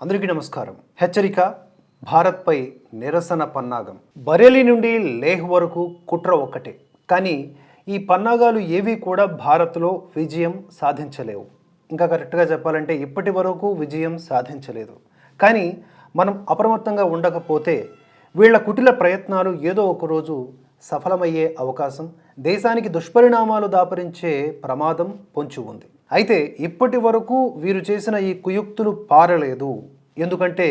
అందరికీ నమస్కారం. హెచ్చరిక, భారత్పై నిరసన పన్నాగం. బరేలీ నుండి లేహ్ వరకు కుట్ర ఒక్కటే. కానీ ఈ పన్నాగాలు ఏవి కూడా భారత్లో విజయం సాధించలేవు. ఇంకా కరెక్ట్గా చెప్పాలంటే ఇప్పటి వరకు విజయం సాధించలేదు. కానీ మనం అప్రమత్తంగా ఉండకపోతే వీళ్ళ కుటిల ప్రయత్నాలు ఏదో ఒకరోజు సఫలమయ్యే అవకాశం, దేశానికి దుష్పరిణామాలు దాపరించే ప్రమాదం పొంచి ఉంది. అయితే ఇప్పటి వరకు వీరు చేసిన ఈ కుయుక్తులు పారలేదు. ఎందుకంటే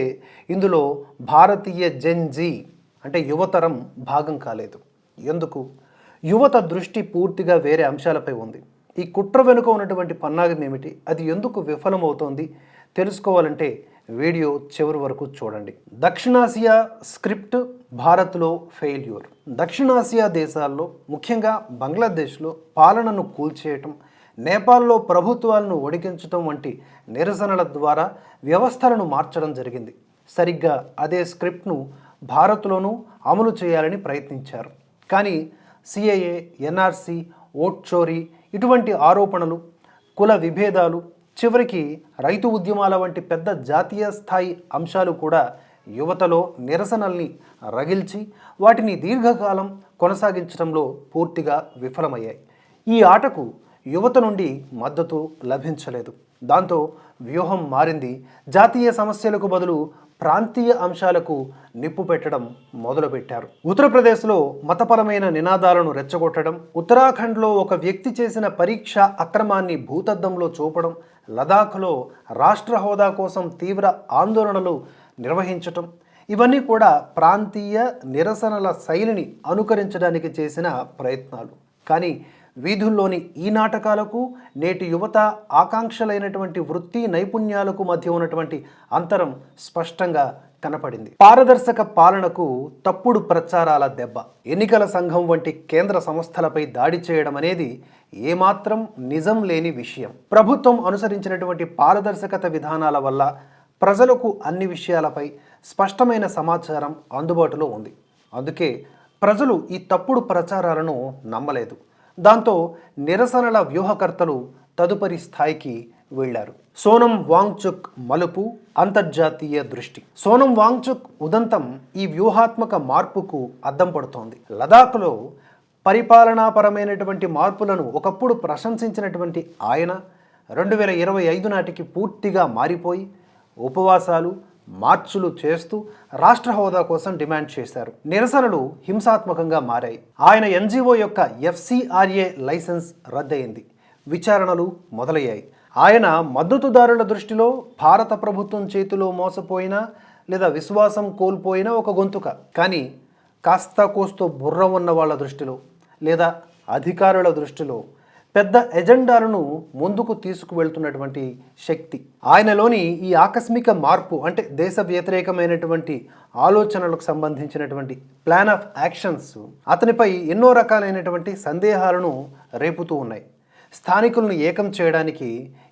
ఇందులో భారతీయ జెన్జీ అంటే యువతరం భాగం కాలేదు. ఎందుకు? యువత దృష్టి పూర్తిగా వేరే అంశాలపై ఉంది. ఈ కుట్ర వెనుక ఉన్నటువంటి పన్నాగం ఏమిటి, అది ఎందుకు విఫలమవుతోంది తెలుసుకోవాలంటే వీడియో చివరి వరకు చూడండి. దక్షిణాసియా స్క్రిప్ట్ భారత్లో ఫెయిల్యూర్. దక్షిణాసియా దేశాల్లో ముఖ్యంగా బంగ్లాదేశ్లో పాలనను కూల్చేయటం, నేపాల్లో ప్రభుత్వాలను ఒడిగించడం వంటి నిరసనల ద్వారా వ్యవస్థలను మార్చడం జరిగింది. సరిగ్గా అదే స్క్రిప్ట్ను భారత్లోనూ అమలు చేయాలని ప్రయత్నించారు. కానీ సిఏఏ, ఎన్ఆర్సీ, ఓట్ చోరీ ఇటువంటి ఆరోపణలు, కుల విభేదాలు, చివరికి రైతు ఉద్యమాల వంటి పెద్ద జాతీయ స్థాయి అంశాలు కూడా యువతలో నిరసనల్ని రగిల్చి వాటిని దీర్ఘకాలం కొనసాగించడంలో పూర్తిగా విఫలమయ్యాయి. ఈ ఆటకు యువత నుండి మద్దతు లభించలేదు. దాంతో వ్యూహం మారింది. జాతీయ సమస్యలకు బదులు ప్రాంతీయ అంశాలకు నిప్పు పెట్టడం మొదలుపెట్టారు. ఉత్తరప్రదేశ్లో మతపరమైన నినాదాలను రెచ్చగొట్టడం, ఉత్తరాఖండ్లో ఒక వ్యక్తి చేసిన పరీక్ష అక్రమాన్ని భూతద్దంలో చూపడం, లదాఖ్లో రాష్ట్ర హోదా కోసం తీవ్ర ఆందోళనలు నిర్వహించటం, ఇవన్నీ కూడా ప్రాంతీయ నిరసనల శైలిని అనుకరించడానికి చేసిన ప్రయత్నాలు. కానీ వీధుల్లోని ఈ నాటకాలకు, నేటి యువత ఆకాంక్షలైనటువంటి వృత్తి నైపుణ్యాలకు మధ్య ఉన్నటువంటి అంతరం స్పష్టంగా కనపడింది. పారదర్శక పాలనకు తప్పుడు ప్రచారాల దెబ్బ. ఎన్నికల సంఘం వంటి కేంద్ర సంస్థలపై దాడి చేయడం అనేది ఏమాత్రం నిజం లేని విషయం. ప్రభుత్వం అనుసరించినటువంటి పారదర్శకత విధానాల వల్ల ప్రజలకు అన్ని విషయాలపై స్పష్టమైన సమాచారం అందుబాటులో ఉంది. అందుకే ప్రజలు ఈ తప్పుడు ప్రచారాలను నమ్మలేదు. దాంతో నిరసనల వ్యూహకర్తలు తదుపరి స్థాయికి వెళ్లారు. సోనం వాంగ్చుక్ మలుపు, అంతర్జాతీయ దృష్టి. సోనం వాంగ్చుక్ ఉదంతం ఈ వ్యూహాత్మక మార్పుకు అద్దం పడుతోంది. లదాఖ్లో పరిపాలనాపరమైనటువంటి మార్పులను ఒకప్పుడు ప్రశంసించినటువంటి ఆయన 2025 నాటికి పూర్తిగా మారిపోయి ఉపవాసాలు, మార్చులు చేస్తూ రాష్ట్ర హోదా కోసం డిమాండ్ చేశారు. నిరసనలు హింసాత్మకంగా మారాయి. ఆయన ఎన్జిఓ యొక్క FCRA లైసెన్స్ రద్దయింది. విచారణలు మొదలయ్యాయి. ఆయన మద్దతుదారుల దృష్టిలో భారత ప్రభుత్వం చేతిలో మోసపోయినా లేదా విశ్వాసం కోల్పోయిన ఒక గొంతుక. కానీ కాస్త కోస్తో బుర్ర ఉన్న వాళ్ళ దృష్టిలో లేదా అధికారుల దృష్టిలో పెద్ద ఎజెండాలను ముందుకు తీసుకువెళ్తున్నటువంటి శక్తి. ఆయనలోని ఈ ఆకస్మిక మార్పు అంటే దేశ వ్యతిరేకమైనటువంటి ఆలోచనలకు సంబంధించినటువంటి ప్లాన్ ఆఫ్ యాక్షన్స్ అతనిపై ఎన్నో రకాలైనటువంటి సందేహాలను రేపుతూ ఉన్నాయి. స్థానికులను ఏకం చేయడానికి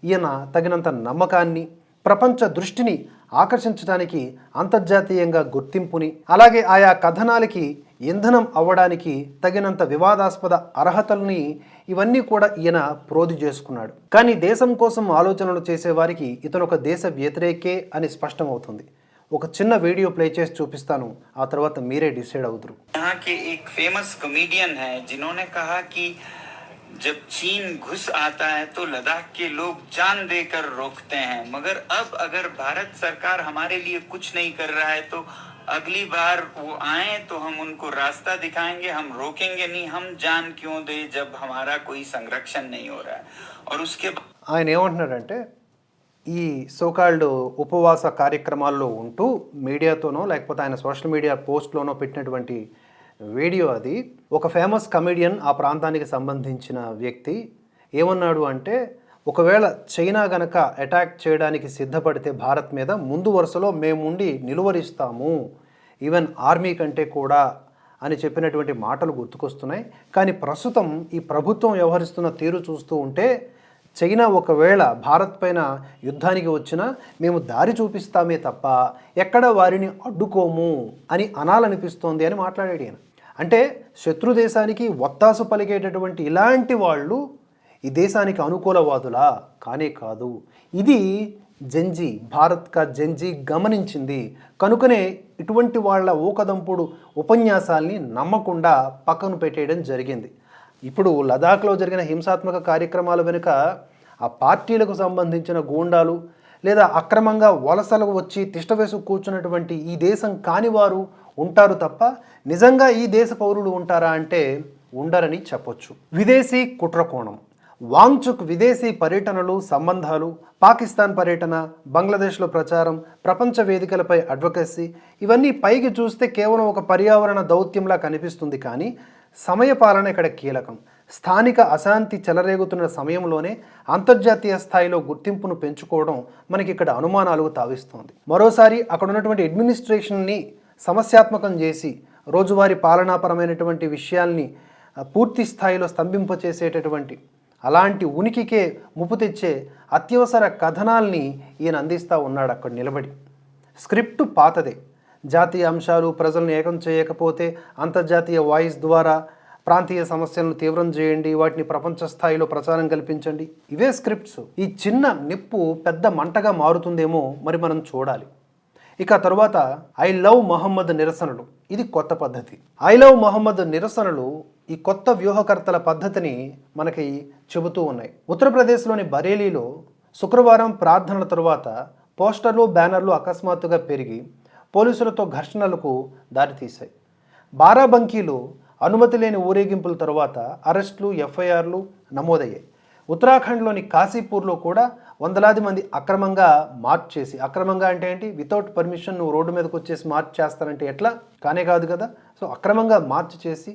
ఈయన తగినంత నమ్మకాన్ని, ప్రపంచ దృష్టిని ఆకర్షించడానికి అంతర్జాతీయంగా గుర్తింపుని, అలాగే ఆయా కథనాలకి ఇంధనం అవ్వడానికి తగినంత వివాదాస్పద అర్హతల్ని ఇవన్నీ కూడా ఈయన ప్రోధి చేసుకున్నాడు. కానీ దేశం కోసం ఆలోచనలు చేసేవారికి ఇతను ఒక దేశ వ్యతిరేకే అని స్పష్టమవుతుంది. ఒక చిన్న వీడియో ప్లే చేసి చూపిస్తాను, ఆ తర్వాత మీరే డిసైడ్ అవుతురు. ఫేమస్ కమెడియన్ है जिन्होंने कहा कि जब चीन घुस आता है तो लद्दाख के लोग जान देकर रोकते हैं, मगर अब अगर भारत सरकार हमारे लिए कुछ नहीं कर रहा है तो अगली बार वो आए तो हम उनको रास्ता दिखाएंगे, हम रोकेंगे नहीं, हम जान क्यों दे जब हमारा कोई संरक्षण नहीं हो रहा है. और उसके ఆయన ఏమంటున్నాడంటే, ఈ సోకాల్డ్ ఉపవాస కార్యక్రమాల్లో ఉంటూ మీడియాతోనో లేకపోతే ఆయన సోషల్ మీడియా పోస్ట్లోనో పెట్టినటువంటి వీడియో అది. ఒక ఫేమస్ కమెడియన్, ఆ ప్రాంతానికి సంబంధించిన వ్యక్తి ఏమన్నాడు అంటే, ఒకవేళ చైనా గనక అటాక్ చేయడానికి సిద్ధపడితే భారత్ మీద ముందు వరుసలో మేముండి నిలువరిస్తాము, ఈవెన్ ఆర్మీ కంటే కూడా అని చెప్పినటువంటి మాటలు గుర్తుకొస్తున్నాయి. కానీ ప్రస్తుతం ఈ ప్రభుత్వం వ్యవహరిస్తున్న తీరు చూస్తూ ఉంటే చైనా ఒకవేళ భారత్ పైన యుద్ధానికి వచ్చినా మేము దారి చూపిస్తామే తప్ప ఎక్కడ వారిని అడ్డుకోము అని అనాలనిపిస్తోంది అని మాట్లాడాడు ఈయన. అంటే శత్రు దేశానికి వత్తాసు పలికేటటువంటి ఇలాంటి వాళ్ళు ఈ దేశానికి అనుకూలవాదులా? కానే కాదు. ఇది జెంజీ, భారత్ కా జెంజీ గమనించింది. కనుకనే ఇటువంటి వాళ్ళ ఊకదంపుడు ఉపన్యాసాల్ని నమ్మకుండా పక్కన పెట్టేయడం జరిగింది. ఇప్పుడు లదాఖ్లో జరిగిన హింసాత్మక కార్యక్రమాల వెనుక ఆ పార్టీలకు సంబంధించిన గూండాలు లేదా అక్రమంగా వలసలకు వచ్చి తిష్టవేసు కూర్చున్నటువంటి ఈ దేశం కానివారు ఉంటారు తప్ప నిజంగా ఈ దేశ పౌరులు ఉంటారా అంటే ఉండరని చెప్పొచ్చు. విదేశీ కుట్రకోణం. వాంగ్చుక్ విదేశీ పర్యటనలు, సంబంధాలు, పాకిస్తాన్ పర్యటన, బంగ్లాదేశ్లో ప్రచారం, ప్రపంచ వేదికలపై అడ్వకసీ ఇవన్నీ పైకి చూస్తే కేవలం ఒక పర్యావరణ దౌత్యంలా కనిపిస్తుంది. కానీ సమయపాలన ఇక్కడ కీలకం. స్థానిక అశాంతి చెలరేగుతున్న సమయంలోనే అంతర్జాతీయ స్థాయిలో గుర్తింపును పెంచుకోవడం మనకి ఇక్కడ అనుమానాలకు తావిస్తోంది. మరోసారి అక్కడ ఉన్నటువంటి అడ్మినిస్ట్రేషన్ని సమస్యాత్మకం చేసి రోజువారీ పాలనాపరమైనటువంటి విషయాల్ని పూర్తి స్థాయిలో స్తంభింపచేసేటటువంటి అలాంటి ఉనికికే ముప్పు తెచ్చే అత్యవసర కథనాల్ని ఈయన అందిస్తూ ఉన్నాడు అక్కడ నిలబడి. స్క్రిప్టు పాతదే. జాతీయ అంశాలు ప్రజలను ఏకం చేయకపోతే అంతర్జాతీయ వాయిస్ ద్వారా ప్రాంతీయ సమస్యలను తీవ్రం చేయండి, వాటిని ప్రపంచ స్థాయిలో ప్రచారం కల్పించండి, ఇవే స్క్రిప్ట్స్. ఈ చిన్న నిప్పు పెద్ద మంటగా మారుతుందేమో మరి మనం చూడాలి. ఇక తరువాత ఐ లవ్ మొహమ్మద్ నిరసనలు. ఇది కొత్త పద్ధతి. ఐ లవ్ మొహమ్మద్ నిరసనలు ఈ కొత్త వ్యూహకర్తల పద్ధతిని మనకి చెబుతూ ఉన్నాయి. ఉత్తరప్రదేశ్లోని బరేలీలో శుక్రవారం ప్రార్థనల తరువాత పోస్టర్లు, బ్యానర్లు అకస్మాత్తుగా పెరిగి పోలీసులతో ఘర్షణలకు దారితీశాయి. బారాబంకీలో అనుమతి లేని ఊరేగింపుల తరువాత అరెస్టులు, ఎఫ్ఐఆర్లు నమోదయ్యాయి. ఉత్తరాఖండ్లోని కాశీపూర్లో కూడా వందలాది మంది అక్రమంగా మార్చ్ చేసి, అక్రమంగా అంటే ఏంటి, వితౌట్ పర్మిషన్ నువ్వు రోడ్డు మీదకి వచ్చేసి మార్చ్ చేస్తారంటే ఎట్లా, కానే కాదు కదా. సో అక్రమంగా మార్చ్ చేసి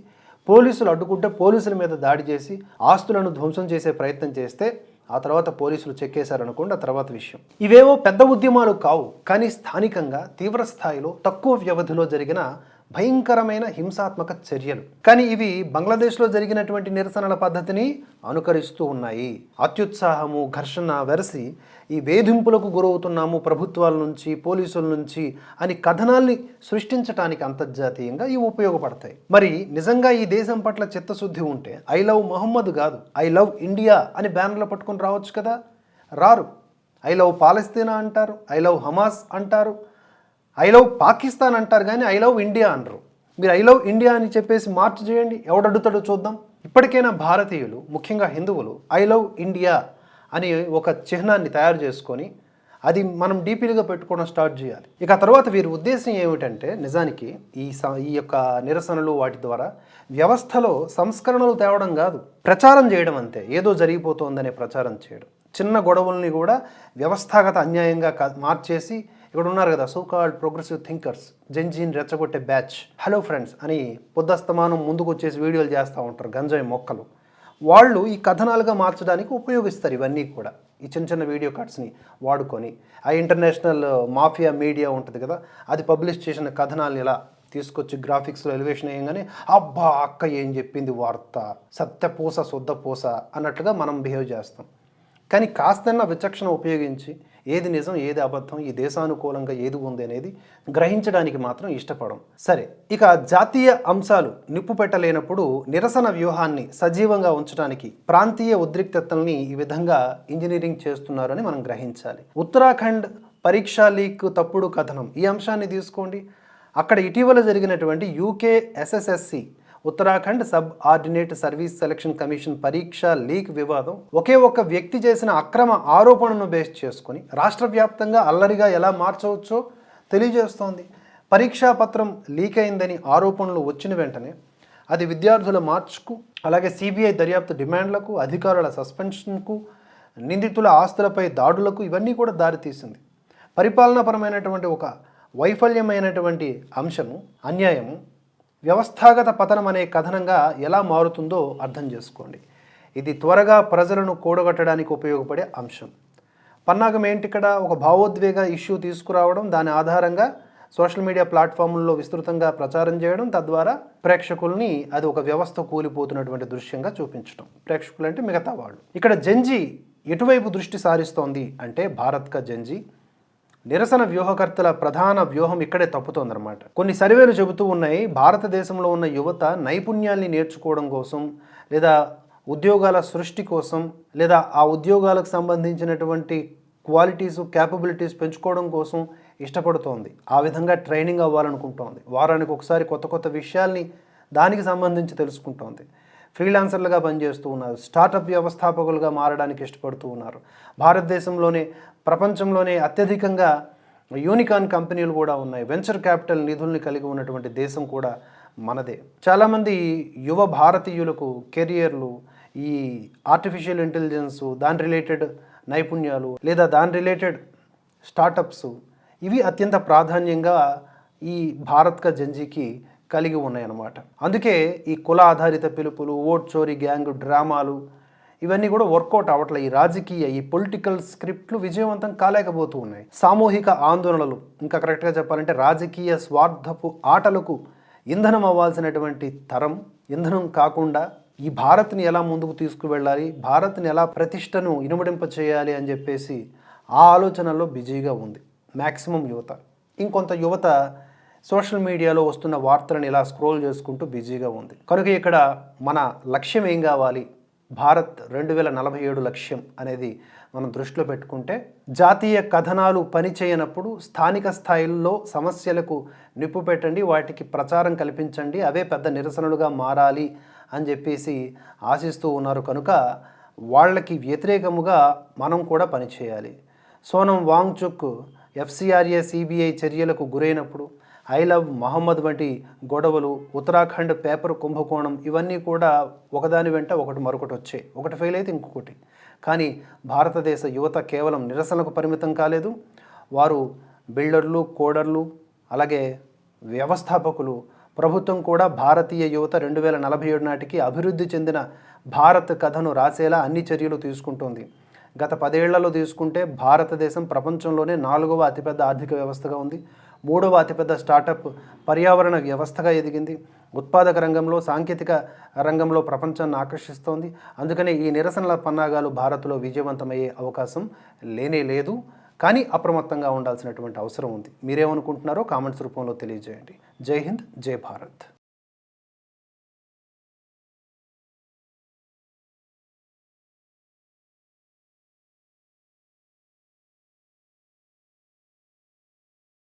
పోలీసులు అడ్డుకుంటే పోలీసుల మీద దాడి చేసి ఆస్తులను ధ్వంసం చేసే ప్రయత్నం చేస్తే ఆ తర్వాత పోలీసులు చెక్కేశారనుకోండి, ఆ తర్వాత విషయం. ఇవేవో పెద్ద ఉద్యమాలు కావు, కానీ స్థానికంగా తీవ్ర స్థాయిలో తక్కువ వ్యవధిలో జరిగిన భయంకరమైన హింసాత్మక చర్యలు. కానీ ఇవి బంగ్లాదేశ్లో జరిగినటువంటి నిరసనల పద్ధతిని అనుకరిస్తూ ఉన్నాయి. అత్యుత్సాహము, ఘర్షణ వెరసి ఈ వేధింపులకు గురవుతున్నాము ప్రభుత్వాల నుంచి, పోలీసుల నుంచి అని కథనాల్ని సృష్టించడానికి అంతర్జాతీయంగా ఇవి ఉపయోగపడతాయి. మరి నిజంగా ఈ దేశం పట్ల చిత్తశుద్ధి ఉంటే ఐ లవ్ మొహమ్మద్ కాదు, ఐ లవ్ ఇండియా అని బ్యానర్లు పట్టుకొని రావచ్చు కదా. రారు. ఐ లవ్ పాలస్తీనా అంటారు, ఐ లవ్ హమాస్ అంటారు, ఐ లవ్ పాకిస్తాన్ అంటారు, కానీ ఐ లవ్ ఇండియా అనరు. మీరు ఐ లవ్ ఇండియా అని చెప్పేసి మార్చ్ చేయండి, ఎవడడ్డుతాడో చూద్దాం. ఇప్పటికైనా భారతీయులు, ముఖ్యంగా హిందువులు ఐ లవ్ ఇండియా అని ఒక చిహ్నాన్ని తయారు చేసుకొని అది మనం డీపీలుగా పెట్టుకోవడం స్టార్ట్ చేయాలి. ఇక ఆ తర్వాత వీరి ఉద్దేశం ఏమిటంటే నిజానికి ఈ యొక్క నిరసనలు వాటి ద్వారా వ్యవస్థలో సంస్కరణలు తేవడం కాదు, ప్రచారం చేయడం అంతే. ఏదో జరిగిపోతుందనే ప్రచారం చేయడం. చిన్న గొడవల్ని కూడా వ్యవస్థాగత అన్యాయంగా మార్చేసి, ఇక్కడ ఉన్నారు కదా సో కాల్డ్ ప్రోగ్రెసివ్ థింకర్స్, జెంజీని రెచ్చగొట్టే బ్యాచ్, హలో ఫ్రెండ్స్ అని పొద్దస్తమానం ముందుకు వచ్చేసి వీడియోలు చేస్తూ ఉంటారు, గంజాయి మొక్కలు. వాళ్ళు ఈ కథనాలుగా మార్చడానికి ఉపయోగిస్తారు ఇవన్నీ కూడా. ఈ చిన్న చిన్న వీడియో కట్స్ని వాడుకొని ఆ ఇంటర్నేషనల్ మాఫియా మీడియా ఉంటుంది కదా, అది పబ్లిష్ చేసిన కథనాలను ఇలా తీసుకొచ్చి గ్రాఫిక్స్లో ఎలివేషన్ వేయగానే అబ్బా అక్క ఏం చెప్పింది వార్త, సత్యపూస శుద్ధపూస అన్నట్లుగా మనం బిహేవ్ చేస్తాం. కానీ కాస్తన్నా విచక్షణ ఉపయోగించి ఏది నిజం, ఏది అబద్ధం, ఈ దేశానుకూలంగా ఏది ఉంది అనేది గ్రహించడానికి మాత్రం ఇష్టపడం. సరే, ఇక జాతీయ అంశాలు నిప్పు పెట్టలేనప్పుడు నిరసన వ్యూహాన్ని సజీవంగా ఉంచడానికి ప్రాంతీయ ఉద్రిక్తతల్ని ఈ విధంగా ఇంజనీరింగ్ చేస్తున్నారని మనం గ్రహించాలి. ఉత్తరాఖండ్ పరీక్షా లీక్ తప్పుడు కథనం, ఈ అంశాన్ని తీసుకోండి. అక్కడ ఇటీవల జరిగినటువంటి UK SSSC Uttarakhand sub ordinate service selection commission పరీక్ష లీక్ వివాదం ఒకే ఒక్క వ్యక్తి చేసిన అక్రమ ఆరోపణను బేస్ చేసుకొని రాష్ట్ర వ్యాప్తంగా అల్లరిగా ఎలా మార్చవచ్చో తెలియజేస్తోంది. పరీక్షా పత్రం లీక్ అయిందని ఆరోపణలు వచ్చిన వెంటనే అది విద్యార్థుల మార్చుకు, అలాగే CBI దర్యాప్తు డిమాండ్లకు, అధికారుల సస్పెన్షన్కు, నిందితుల ఆస్తులపై దాడులకు ఇవన్నీ కూడా దారితీసింది. పరిపాలనాపరమైనటువంటి ఒక వైఫల్యమైనటువంటి అంశము, అన్యాయము వ్యవస్థాగత పతనం అనే కథనంగా ఎలా మారుతుందో అర్థం చేసుకోండి. ఇది త్వరగా ప్రజలను కూడగట్టడానికి ఉపయోగపడే అంశం. పన్నాగం ఏంటి ఇక్కడ, ఒక భావోద్వేగ ఇష్యూ తీసుకురావడం, దాని ఆధారంగా సోషల్ మీడియా ప్లాట్ఫామ్లలో విస్తృతంగా ప్రచారం చేయడం, తద్వారా ప్రేక్షకుల్ని అది ఒక వ్యవస్థ కూలిపోతున్నటువంటి దృశ్యంగా చూపించడం. ప్రేక్షకులు అంటే మిగతా వాళ్ళు. ఇక్కడ జెంజీ ఎటువైపు దృష్టి సారిస్తోంది అంటే భారత్ కా జెంజీ నిరసన వ్యూహకర్తల ప్రధాన వ్యూహం ఇక్కడే తప్పుతోందన్నమాట. కొన్ని సర్వేలు చెబుతూ ఉన్నాయి, భారతదేశంలో ఉన్న యువత నైపుణ్యాల్ని నేర్చుకోవడం కోసం, లేదా ఉద్యోగాల సృష్టి కోసం, లేదా ఆ ఉద్యోగాలకు సంబంధించినటువంటి క్వాలిటీస్ క్యాపబిలిటీస్ పెంచుకోవడం కోసం ఇష్టపడుతోంది. ఆ విధంగా ట్రైనింగ్ అవ్వాలనుకుంటోంది. వారానికి ఒకసారి కొత్త కొత్త విషయాల్ని దానికి సంబంధించి తెలుసుకుంటోంది. ఫ్రీలాన్సర్లుగా పనిచేస్తూ ఉన్నారు. స్టార్టప్ వ్యవస్థాపకులుగా మారడానికి ఇష్టపడుతూ ఉన్నారు. భారతదేశంలోనే ప్రపంచంలోనే అత్యధికంగా యూనికార్న్ కంపెనీలు కూడా ఉన్నాయి. వెంచర్ క్యాపిటల్ నిధుల్ని కలిగి ఉన్నటువంటి దేశం కూడా మనదే. చాలామంది యువ భారతీయులకు కెరియర్లు ఈ ఆర్టిఫిషియల్ ఇంటెలిజెన్స్, దాని రిలేటెడ్ నైపుణ్యాలు లేదా దాని రిలేటెడ్ స్టార్టప్స్ ఇవి అత్యంత ప్రాధాన్యంగా ఈ భారత్ కా జంజీకి కలిగి ఉన్నాయన్నమాట. అందుకే ఈ కుల ఆధారిత పిలుపులు, ఓట్ చోరీ గ్యాంగ్ డ్రామాలు ఇవన్నీ కూడా వర్కౌట్ అవ్వట్లే. ఈ రాజకీయ ఈ పొలిటికల్ స్క్రిప్ట్లు విజయవంతం కాలేకపోతూ ఉన్నాయి. సామూహిక ఆందోళనలు, ఇంకా కరెక్ట్గా చెప్పాలంటే రాజకీయ స్వార్థపు ఆటలకు ఇంధనం అవ్వాల్సినటువంటి తరం ఇంధనం కాకుండా ఈ భారత్ని ఎలా ముందుకు తీసుకువెళ్ళాలి, భారత్ని ఎలా ప్రతిష్టను ఇనుమడింప చేయాలి అని చెప్పేసి ఆ ఆలోచనలో బిజీగా ఉంది మ్యాక్సిమం యువత. ఇంకొంత యువత సోషల్ మీడియాలో వస్తున్న వార్తలను ఇలా స్క్రోల్ చేసుకుంటూ బిజీగా ఉంది. కనుక ఇక్కడ మన లక్ష్యం ఏం కావాలి, భారత్ 2047 లక్ష్యం అనేది మనం దృష్టిలో పెట్టుకుంటే జాతీయ కథనాలు పనిచేయనప్పుడు స్థానిక స్థాయిల్లో సమస్యలకు నిప్పు పెట్టండి, వాటికి ప్రచారం కల్పించండి, అవే పెద్ద నిరసనలుగా మారాలి అని చెప్పేసి ఆశిస్తూ ఉన్నారు. కనుక వాళ్ళకి వ్యతిరేకముగా మనం కూడా పనిచేయాలి. సోనం వాంగ్చుక్ ఎఫ్సిఆర్ఏ సిబిఐ చర్యలకు గురైనప్పుడు, ఐ లవ్ మహమ్మద్ వంటి గొడవలు, ఉత్తరాఖండ్ పేపర్ కుంభకోణం ఇవన్నీ కూడా ఒకదాని వెంట ఒకటి మరొకటి వచ్చాయి. ఒకటి ఫెయిల్ అయితే ఇంకొకటి. కానీ భారతదేశ యువత కేవలం నిరసనలకు పరిమితం కాలేదు. వారు బిల్డర్లు, కోడర్లు, అలాగే వ్యవస్థాపకులు, ప్రభుత్వం కూడా భారతీయ యువత 2047 నాటికి అభివృద్ధి చెందిన భారత్ కథను రాసేలా అన్ని చర్యలు తీసుకుంటోంది. గత 10 ఏళ్లలో తీసుకుంటే భారతదేశం ప్రపంచంలోనే 4వ అతిపెద్ద ఆర్థిక వ్యవస్థగా ఉంది. 3వ అతిపెద్ద స్టార్టప్ పర్యావరణ వ్యవస్థగా ఎదిగింది. ఉత్పాదక రంగంలో, సాంకేతిక రంగంలో ప్రపంచాన్ని ఆకర్షిస్తోంది. అందుకనే ఈ నిరసనల పన్నాగాలు భారత్లో విజయవంతమయ్యే అవకాశం లేనే లేదు. కానీ అప్రమత్తంగా ఉండాల్సినటువంటి అవసరం ఉంది. మీరేమనుకుంటున్నారో కామెంట్స్ రూపంలో తెలియజేయండి. జై హింద్, జై భారత్.